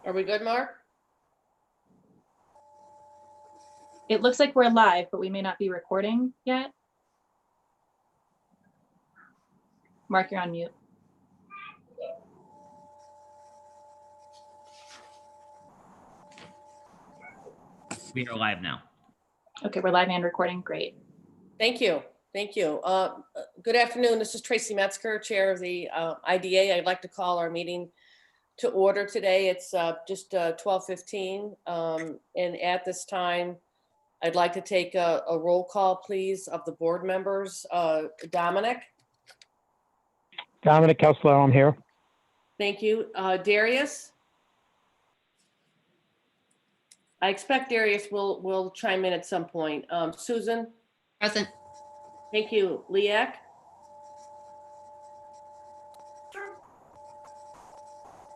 Are we good, Mark? It looks like we're live, but we may not be recording yet. Mark, you're on mute. We are live now. Okay, we're live and recording. Great. Thank you. Thank you. Good afternoon. This is Tracy Metzger, Chair of the IDA. I'd like to call our meeting to order today. It's just 12:15. And at this time, I'd like to take a roll call, please, of the board members. Dominic? Dominic Kessler, I'm here. Thank you. Darius? I expect Darius will chime in at some point. Susan? Present. Thank you. Liak?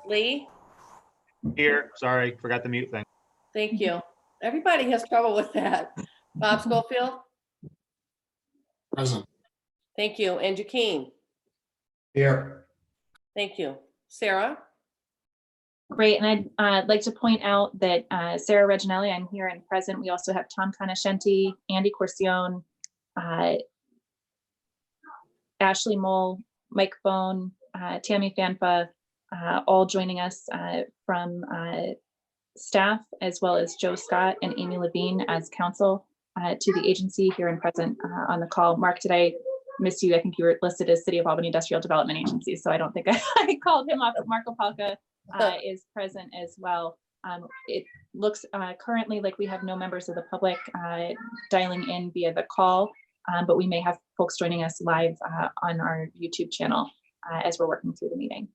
Lee? Here, sorry, forgot the mute thing. Thank you. Everybody has trouble with that. Bob Schofield? Present. Thank you. And Joaquin? Here. Thank you. Sarah? Great, and I'd like to point out that Sarah Reginelli, I'm here and present. We also have Tom Conoscenti, Andy Corcione, Ashley Mole, Mike Bone, Tammy Fanfa, all joining us from staff, as well as Joe Scott and Amy Levine as counsel to the agency here and present on the call. Mark, did I miss you? I think you were listed as City of Albany Industrial Development Agency, so I don't think I called him off, but Marco Palca is present as well. It looks currently like we have no members of the public dialing in via the call, but we may have folks joining us live on our YouTube channel as we're working through the meeting.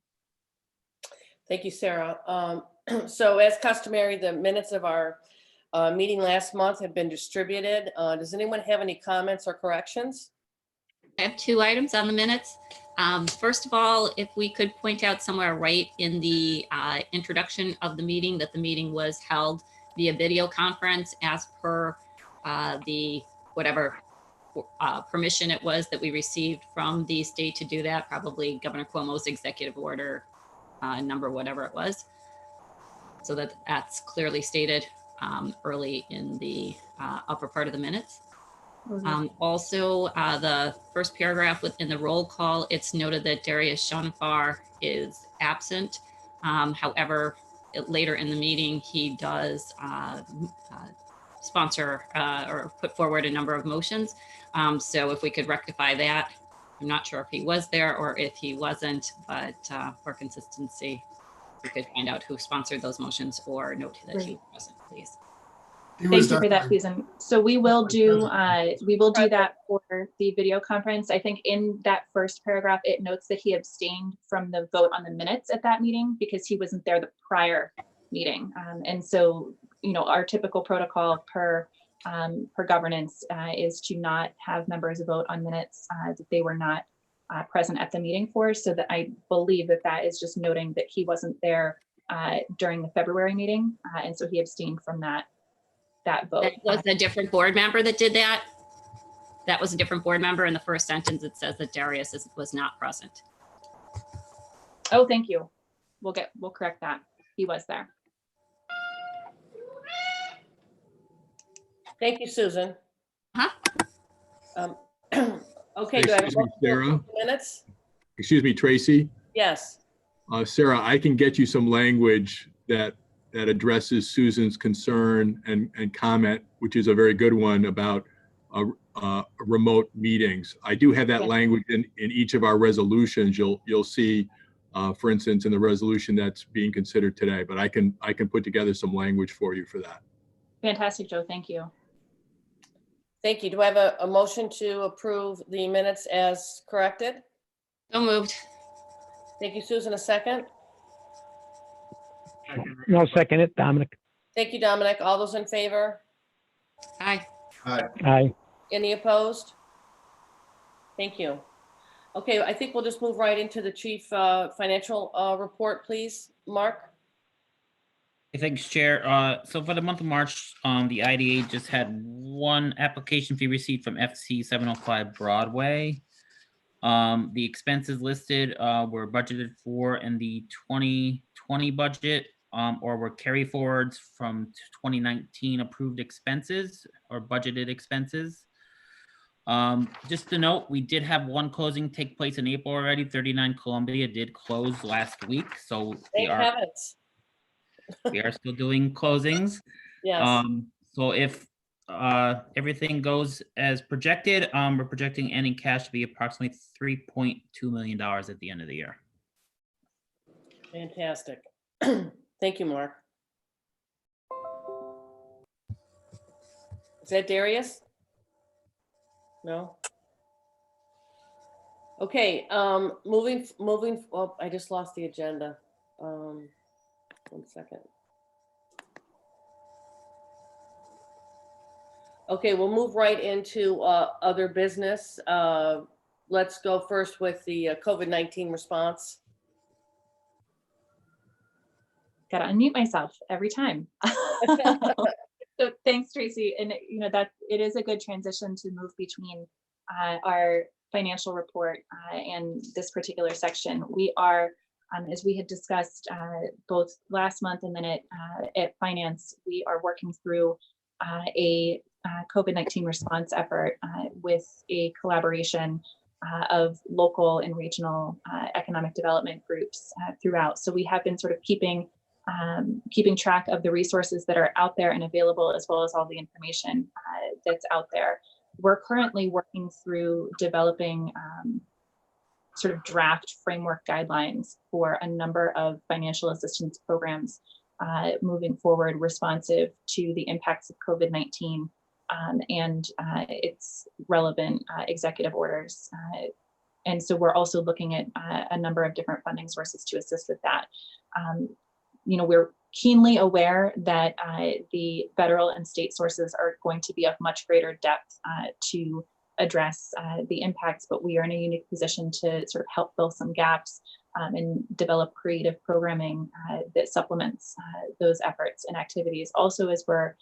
Thank you, Sarah. So as customary, the minutes of our meeting last month have been distributed. Does anyone have any comments or corrections? I have two items on the minutes. First of all, if we could point out somewhere right in the introduction of the meeting that the meeting was held via video conference as per the whatever permission it was that we received from the state to do that, probably Governor Cuomo's executive order number, whatever it was. So that's clearly stated early in the upper part of the minutes. Also, the first paragraph within the roll call, it's noted that Darius Shonfar is absent. However, later in the meeting, he does sponsor or put forward a number of motions. So if we could rectify that, I'm not sure if he was there or if he wasn't, but for consistency, we could find out who sponsored those motions or note that he wasn't, please. Thank you for that, Susan. So we will do that for the video conference. I think in that first paragraph, it notes that he abstained from the vote on the minutes at that meeting because he wasn't there the prior meeting. And so, you know, our typical protocol per governance is to not have members vote on minutes that they were not present at the meeting for. So that I believe that is just noting that he wasn't there during the February meeting. And so he abstained from that vote. That was a different board member that did that. That was a different board member. In the first sentence, it says that Darius was not present. Oh, thank you. We'll correct that. He was there. Thank you, Susan. Huh? Okay, do I have a Excuse me, Sarah? minutes? Excuse me, Tracy. Yes. Sarah, I can get you some language that addresses Susan's concern and comment, which is a very good one about remote meetings. I do have that Yeah. language in each of our resolutions. You'll see, for instance, in the resolution that's being considered today, but I can put together some language for you for that. Fantastic, Joe. Thank you. Thank you. Do I have a motion to approve the minutes as corrected? So moved. Thank you, Susan. A second? No, second it, Dominic. Thank you, Dominic. All those in favor? Aye. Aye. Any opposed? Thank you. Okay, I think we'll just move right into the chief financial report, please. Mark? Thanks, Chair. So for the month of March, the IDA just had one application fee received from FC 705 Broadway. The expenses listed were budgeted for in the 2020 budget. or were carry forwards from 2019 approved expenses or budgeted expenses. Just to note, we did have one closing take place in April already. 39 Columbia did close last week, so Thank heavens. we are still doing closings. Yes. So if everything goes as projected, we're projecting ending cash to be approximately $3.2 million at the end of the year. Fantastic. Thank you, Mark. Is that Darius? No? Okay, moving, well, I just lost the agenda. 1 second. Okay, we'll move right into other business. Let's go first with the COVID-19 response. Gotta unmute myself every time. So thanks, Tracy. And that it is a good transition to move between our financial report and this particular section. We are, as we had discussed both last month and then at finance, we are working through a COVID-19 response effort with a collaboration of local and regional economic development groups throughout. So we have been sort of keeping track of the resources that are out there and available, as well as all the information that's out there. We're currently working through developing sort of draft framework guidelines for a number of financial assistance programs moving forward, responsive to the impacts of COVID-19 and its relevant executive orders. And so we're also looking at a number of different funding sources to assist with that. We're keenly aware that the federal and state sources are going to be of much greater depth to address the impacts, but we are in a unique position to sort of help fill some gaps and develop creative programming that supplements those efforts and activities. Also, as we're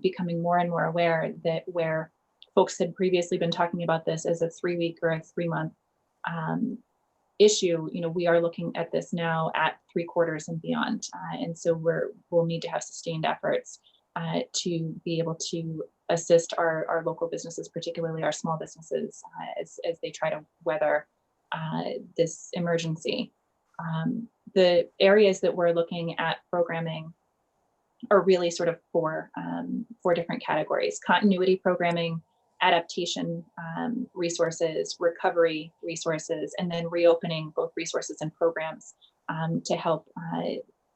becoming more and more aware that where folks had previously been talking about this as a 3-week or a 3-month issue, we are looking at this now at 3 quarters and beyond. And so we'll need to have sustained efforts to be able to assist our local businesses, particularly our small businesses, as they try to weather this emergency. The areas that we're looking at programming are really sort of four different categories: continuity programming, adaptation resources, recovery resources, and then reopening both resources and programs to help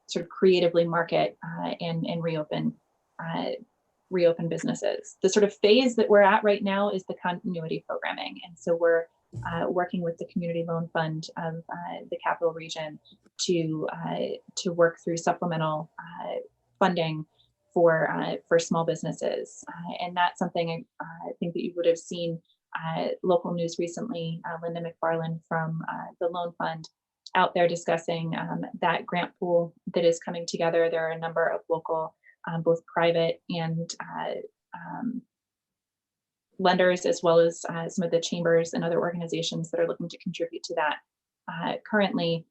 sort of creatively market and reopen businesses. The sort of phase that we're at right now is the continuity programming. And so we're working with the Community Loan Fund of the Capital Region to work through supplemental funding for small businesses. And that's something I think that you would have seen local news recently. Linda McFarland from the Loan Fund out there discussing that grant pool that is coming together. There are a number of local, both private and lenders, as well as some of the chambers and other organizations that are looking to contribute to that. Currently,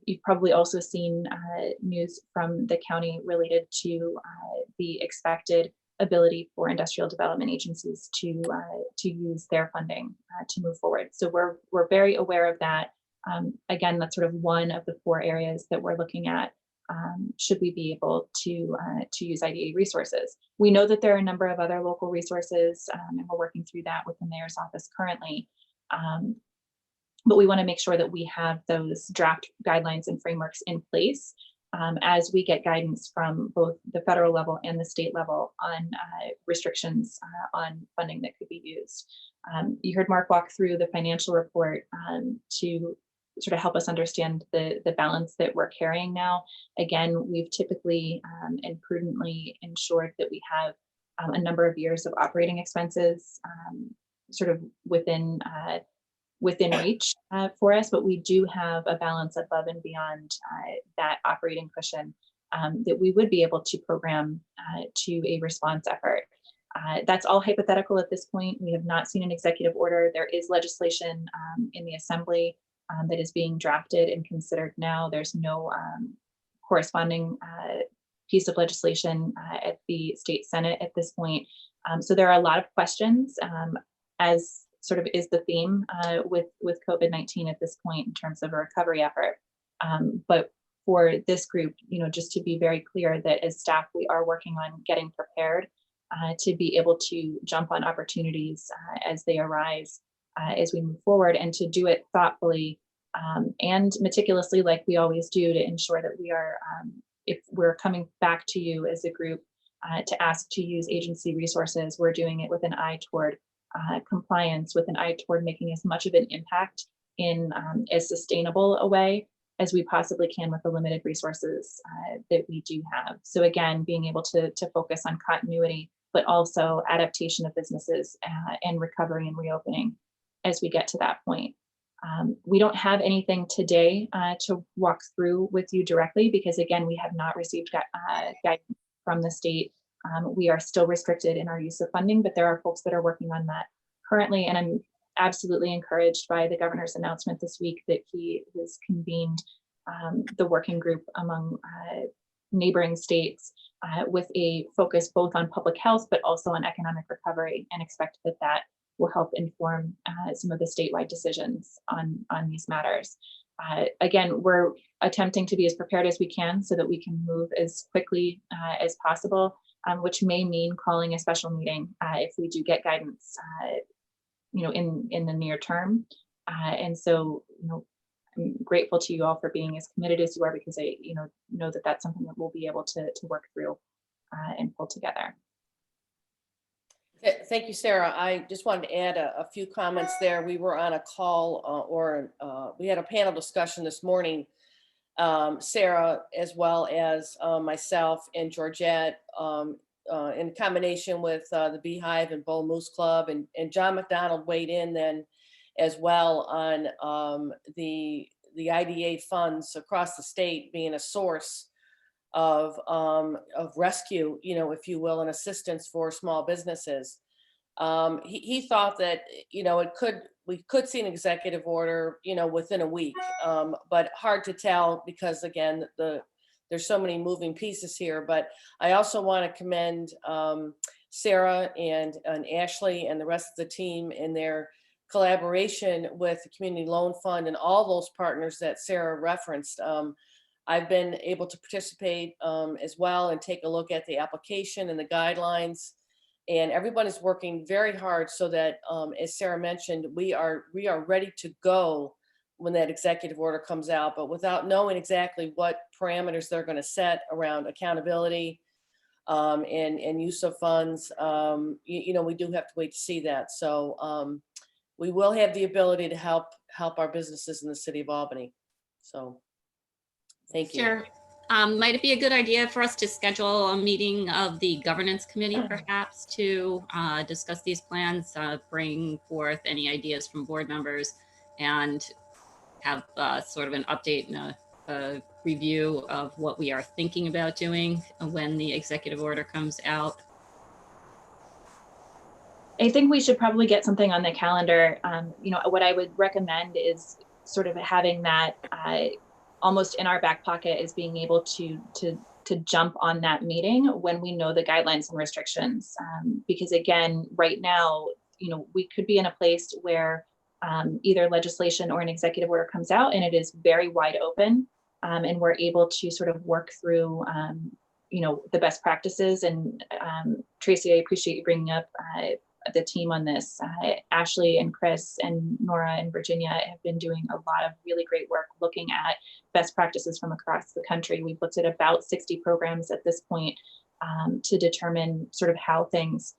you've probably also seen news from the county related to the expected ability for industrial development agencies to use their funding to move forward. So we're very aware of that. Again, that's sort of one of the 4 areas that we're looking at. Should we be able to use IDA resources? We know that there are a number of other local resources, and we're working through that with the mayor's office currently. But we want to make sure that we have those draft guidelines and frameworks in place as we get guidance from both the federal level and the state level on restrictions on funding that could be used. You heard Mark walk through the financial report to sort of help us understand the balance that we're carrying now. Again, we've typically and prudently ensured that we have a number of years of operating expenses sort of within reach for us, but we do have a balance above and beyond that operating cushion that we would be able to program to a response effort. That's all hypothetical at this point. We have not seen an executive order. There is legislation in the Assembly that is being drafted and considered now. There's no corresponding piece of legislation at the state Senate at this point. So there are a lot of questions, as sort of is the theme with COVID-19 at this point in terms of a recovery effort. But for this group, just to be very clear that as staff, we are working on getting prepared to be able to jump on opportunities as they arise as we move forward, and to do it thoughtfully and meticulously, like we always do, to ensure that we are, if we're coming back to you as a group to ask to use agency resources, we're doing it with an eye toward compliance, with an eye toward making as much of an impact in as sustainable a way as we possibly can with the limited resources that we do have. So again, being able to focus on continuity, but also adaptation of businesses and recovery and reopening as we get to that point. We don't have anything today to walk through with you directly, because again, we have not received guidance from the state. We are still restricted in our use of funding, but there are folks that are working on that currently. And I'm absolutely encouraged by the governor's announcement this week that he has convened the working group among neighboring states with a focus both on public health, but also on economic recovery, and expect that that will help inform some of the statewide decisions on these matters. Again, we're attempting to be as prepared as we can so that we can move as quickly as possible, which may mean calling a special meeting if we do get guidance, in the near term. And so, I'm grateful to you all for being as committed as you are, because I, know that that's something that we'll be able to work through and pull together. Thank you, Sarah. I just wanted to add a few comments there. We were on a call we had a panel discussion this morning, Sarah, as well as myself and Georgette, in combination with the Beehive and Bull Moose Club, and John McDonald weighed in then as well on the IDA funds across the state being a source of rescue, if you will, and assistance for small businesses. He thought that, we could see an executive order, within a week, but hard to tell because, again, there's so many moving pieces here. But I also want to commend Sarah and Ashley and the rest of the team in their collaboration with the Community Loan Fund and all those partners that Sarah referenced. I've been able to participate as well and take a look at the application and the guidelines, and everyone is working very hard so that, as Sarah mentioned, we are ready to go when that executive order comes out, but without knowing exactly what parameters they're going to set around accountability and use of funds. We do have to wait to see that. So we will have the ability to help our businesses in the city of Albany. So. Thank you. Sure. Might it be a good idea for us to schedule a meeting of the governance committee perhaps to discuss these plans, bring forth any ideas from board members, and have sort of an update and a review of what we are thinking about doing when the executive order comes out? I think we should probably get something on the calendar. What I would recommend is sort of having that almost in our back pocket, is being able to jump on that meeting when we know the guidelines and restrictions. Because again, right now, we could be in a place where either legislation or an executive order comes out and it is very wide open, and we're able to sort of work through, the best practices. And Tracy, I appreciate you bringing up the team on this. Ashley and Chris and Nora and Virginia have been doing a lot of really great work looking at best practices from across the country. We've looked at about 60 programs at this point to determine sort of how things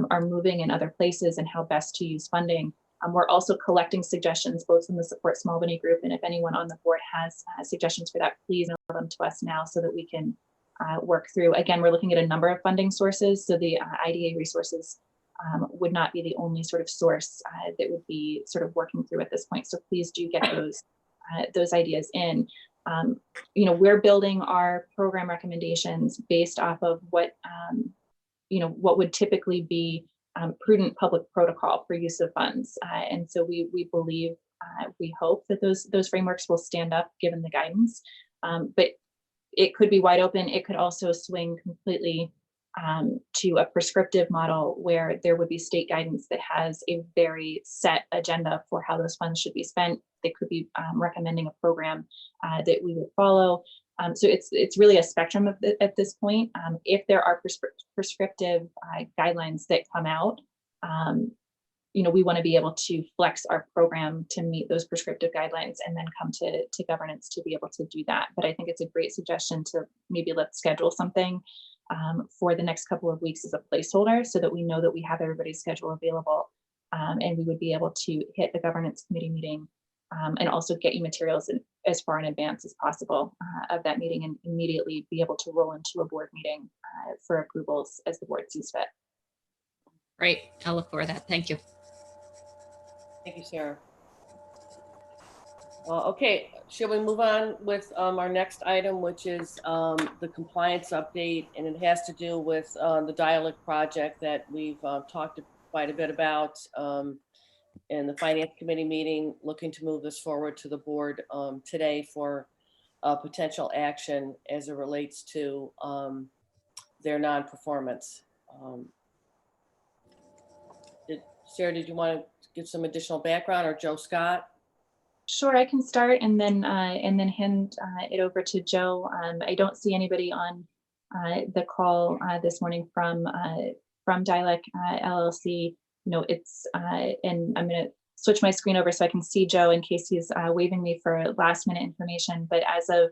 are moving in other places and how best to use funding. We're also collecting suggestions both from the Support Small Albany group, and if anyone on the board has suggestions for that, please mail them to us now so that we can work through. Again, we're looking at a number of funding sources, so the IDA resources would not be the only sort of source that would be sort of working through at this point. So please do get those ideas in. We're building our program recommendations based off of what would typically be prudent public protocol for use of funds. And so we believe, we hope that those frameworks will stand up given the guidance. But it could be wide open. It could also swing completely to a prescriptive model where there would be state guidance that has a very set agenda for how those funds should be spent. They could be recommending a program that we would follow. So it's really a spectrum at this point. If there are prescriptive guidelines that come out, we want to be able to flex our program to meet those prescriptive guidelines and then come to governance to be able to do that. But I think it's a great suggestion to maybe let's schedule something for the next couple of weeks as a placeholder so that we know that we have everybody's schedule available, and we would be able to hit the governance committee meeting and also get you materials as far in advance as possible of that meeting and immediately be able to roll into a board meeting for approvals as the board sees fit. Great. I'll look for that. Thank you. Thank you, Sarah. Okay, shall we move on with our next item, which is the compliance update, and it has to do with the dialect project that we've talked quite a bit about in the finance committee meeting, looking to move this forward to the board today for potential action as it relates to their non-performance. Sarah, did you want to give some additional background, or Joe Scott? Sure, I can start and then hand it over to Joe. I don't see anybody on the call this morning from Dialect LLC. It's and I'm going to switch my screen over so I can see Joe in case he's waving me for last minute information. But as of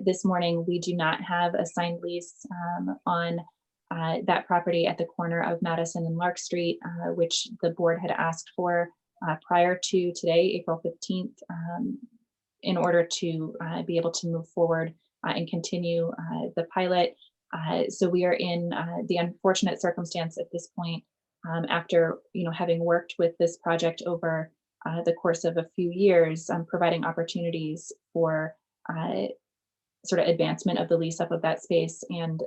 this morning, we do not have a signed lease on that property at the corner of Madison and Lark Street, which the board had asked for prior to today, April 15th, in order to be able to move forward and continue the pilot. So we are in the unfortunate circumstance at this point, after having worked with this project over the course of a few years, providing opportunities for sort of advancement of the lease up of that space and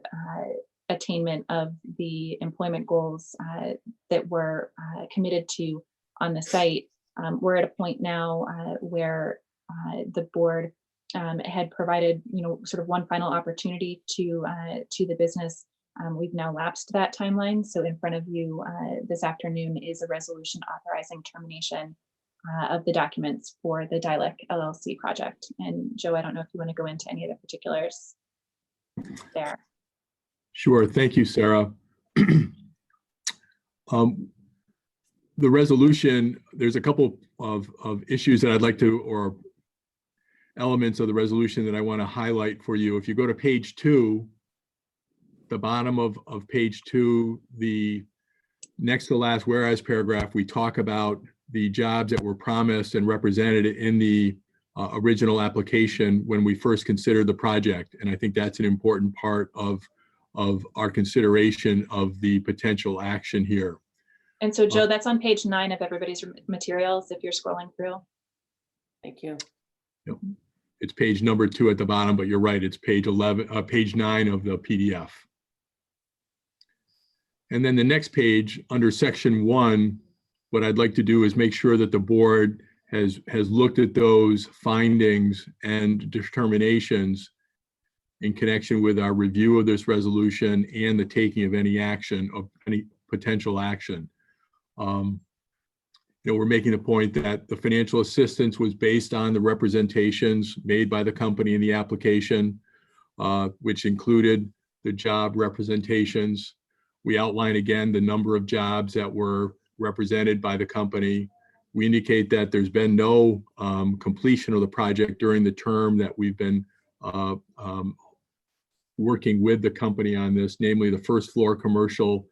attainment of the employment goals that were committed to on the site. We're at a point now where the board had provided, sort of one final opportunity to the business. We've now lapsed that timeline. So in front of you this afternoon is a resolution authorizing termination of the documents for the Dialect LLC project. And Joe, I don't know if you want to go into any of the particulars there. Sure. Thank you, Sarah. The resolution, there's a couple of issues that I'd like to, or elements of the resolution that I want to highlight for you. If you go to page 2, the bottom of page 2, the next to last whereas paragraph, we talk about the jobs that were promised and represented in the original application when we first considered the project. And I think that's an important part of our consideration of the potential action here. And so, Joe, that's on page 9 of everybody's materials, if you're scrolling through. Thank you. Yep. It's page number 2 at the bottom, but you're right, it's page 11, page 9 of the PDF. And then the next page, under section 1, what I'd like to do is make sure that the board has looked at those findings and determinations in connection with our review of this resolution and the taking of any action, of any potential action. We're making the point that the financial assistance was based on the representations made by the company in the application, which included the job representations. We outline again the number of jobs that were represented by the company. We indicate that there's been no completion of the project during the term that we've been working with the company on this, namely the first floor commercial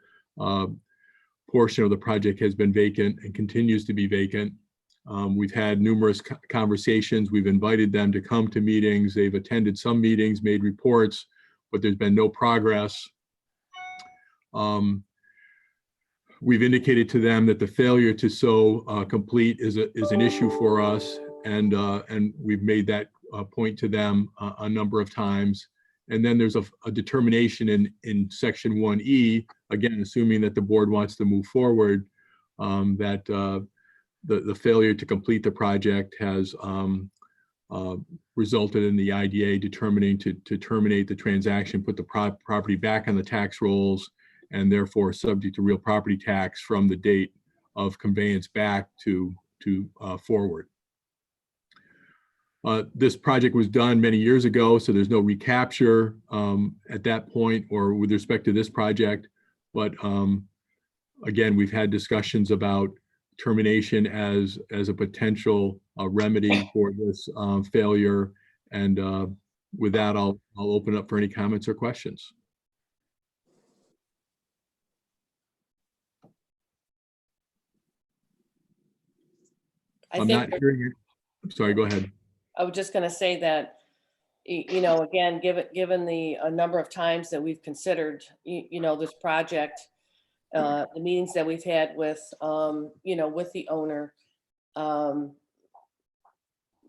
portion of the project has been vacant and continues to be vacant. We've had numerous conversations. We've invited them to come to meetings. They've attended some meetings, made reports, but there's been no progress. We've indicated to them that the failure to so complete is an issue for us, and we've made that point to them a number of times. And then there's a determination in section 1E, again, assuming that the board wants to move forward, that the failure to complete the project has resulted in the IDA determining to terminate the transaction, put the property back on the tax rolls, and therefore subject to real property tax from the date of conveyance back to forward. This project was done many years ago, so there's no recapture at that point or with respect to this project. But again, we've had discussions about termination as a potential remedy for this failure. And with that, I'll open up for any comments or questions. I'm not hearing it. I'm sorry, go ahead. I was just going to say that, you know, again, given the number of times that we've considered, you know, this project, the meetings that we've had with, you know, with the owner,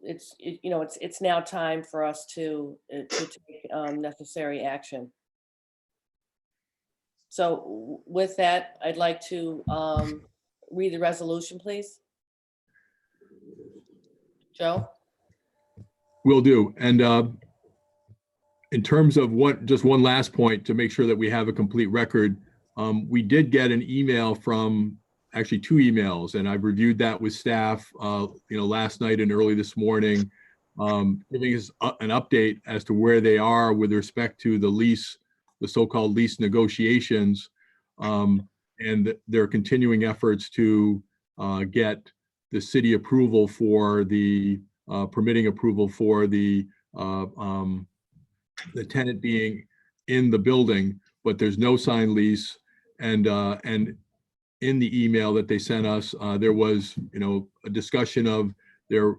it's now time for us to take necessary action. So with that, I'd like to read the resolution, please. Joe? Will do. And in terms of just one last point to make sure that we have a complete record, we did get an email from, actually 2 emails, and I've reviewed that with staff, you know, last night and early this morning, giving us an update as to where they are with respect to the lease, the so-called lease negotiations, and their continuing efforts to get the city approval for the permitting approval for the tenant being in the building, but there's no signed lease. And in the email that they sent us, there was, you know, a discussion of they're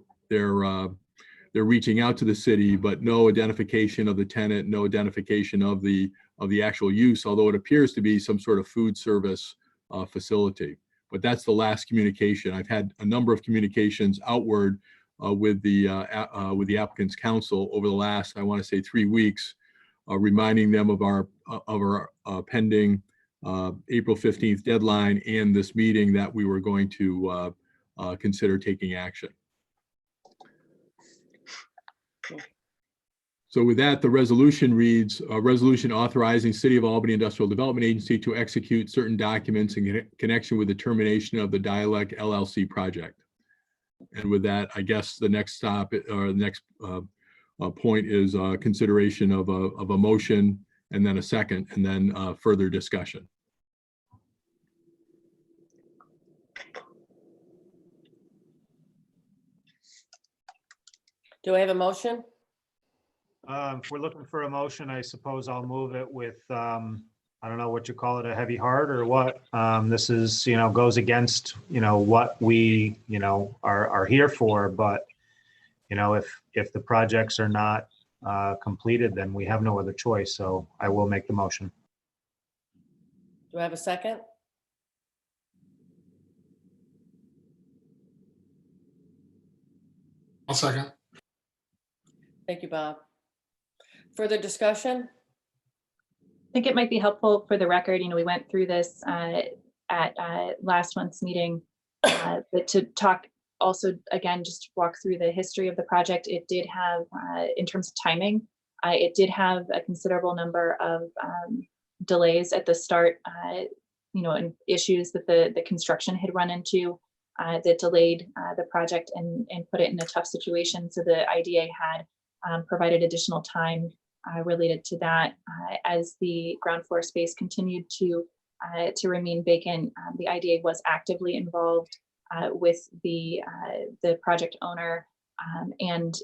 reaching out to the city, but no identification of the tenant, no identification of the actual use, although it appears to be some sort of food service facility. But that's the last communication. I've had a number of communications outward with the applicant's counsel over the last, I want to say, 3 weeks, reminding them of our pending April 15th deadline and this meeting that we were going to consider taking action. So with that, the resolution reads, a resolution authorizing City of Albany Industrial Development Agency to execute certain documents in connection with the termination of the Dialect LLC project. And with that, I guess the next stop or the next point is consideration of a motion and then a second and then further discussion. Do I have a motion? If we're looking for a motion, I suppose I'll move it with, I don't know what you call it, a heavy heart or what. This is, you know, goes against, you know, what we, you know, are here for. But, you know, if the projects are not completed, then we have no other choice. So I will make the motion. Do I have a second? I'll second. Thank you, Bob. Further discussion? I think it might be helpful for the record, you know, we went through this at last month's meeting, but to talk also, again, just walk through the history of the project. It did have, in terms of timing, it did have a considerable number of delays at the start, you know, and issues that the construction had run into that delayed the project and put it in a tough situation. So the IDA had provided additional time related to that. As the ground floor space continued to remain vacant, the IDA was actively involved with the project owner and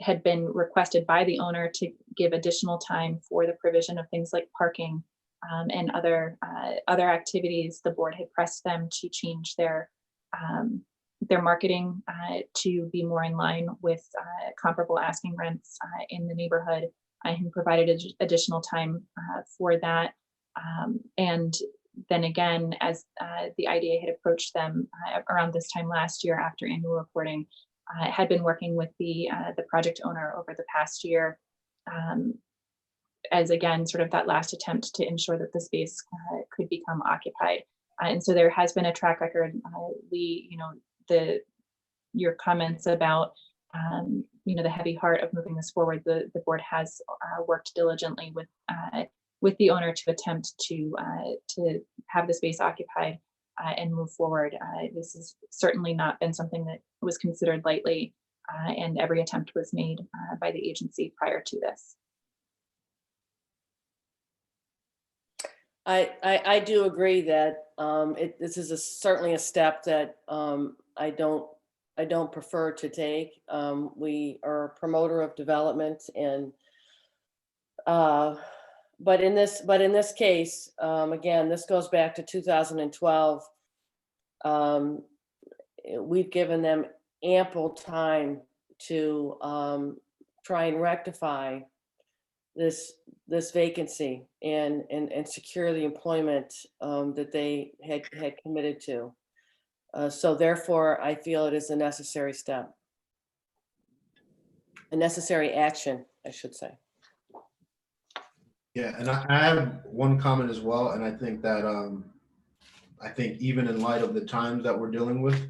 had been requested by the owner to give additional time for the provision of things like parking and other activities. The board had pressed them to change their marketing to be more in line with comparable asking rents in the neighborhood. I had provided additional time for that. And then again, as the IDA had approached them around this time last year after annual reporting, had been working with the project owner over the past year as again, sort of that last attempt to ensure that the space could become occupied. And so there has been a track record. Lee, you know, your comments about the heavy heart of moving this forward, the board has worked diligently with the owner to attempt to have the space occupied and move forward. This has certainly not been something that was considered lightly, and every attempt was made by the agency prior to this. I do agree that this is certainly a step that I don't prefer to take. We are a promoter of development, and but in this case, again, this goes back to 2012. We've given them ample time to try and rectify this vacancy and secure the employment that they had committed to. So therefore, I feel it is a necessary step, a necessary action, I should say. Yeah, and I have one comment as well, and I think that I think even in light of the times that we're dealing with,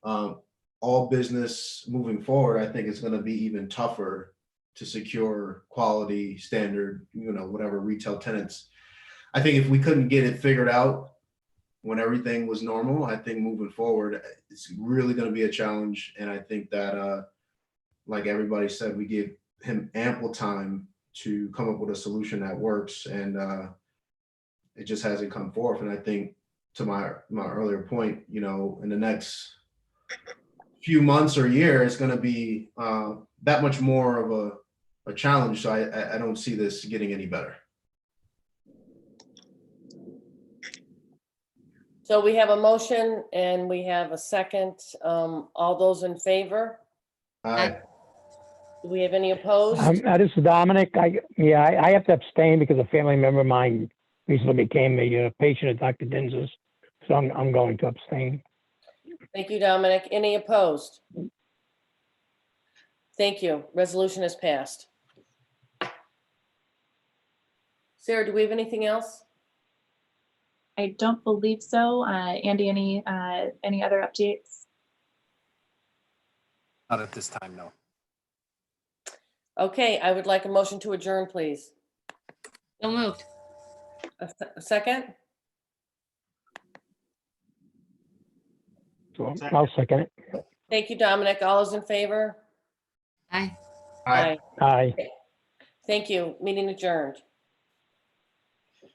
all business moving forward, I think it's going to be even tougher to secure quality standard, whatever retail tenants. I think if we couldn't get it figured out when everything was normal, I think moving forward, it's really going to be a challenge. And I think that, like everybody said, we give him ample time to come up with a solution that works, and it just hasn't come forth. And I think, to my earlier point, in the next few months or year, it's going to be that much more of a challenge. So I don't see this getting any better. So we have a motion and we have a second. All those in favor? Aye. Do we have any opposed? This is Dominic. I have to abstain because a family member of mine recently became a patient at Dr. Dinz's. So I'm going to abstain. Thank you, Dominic. Any opposed? Thank you. Resolution is passed. Sarah, do we have anything else? I don't believe so. Andy, any other updates? Not at this time, no. Okay, I would like a motion to adjourn, please. So moved. A second? So I'll second it. Thank you, Dominic. All those in favor? Aye. Aye. Aye. Thank you. Meeting adjourned.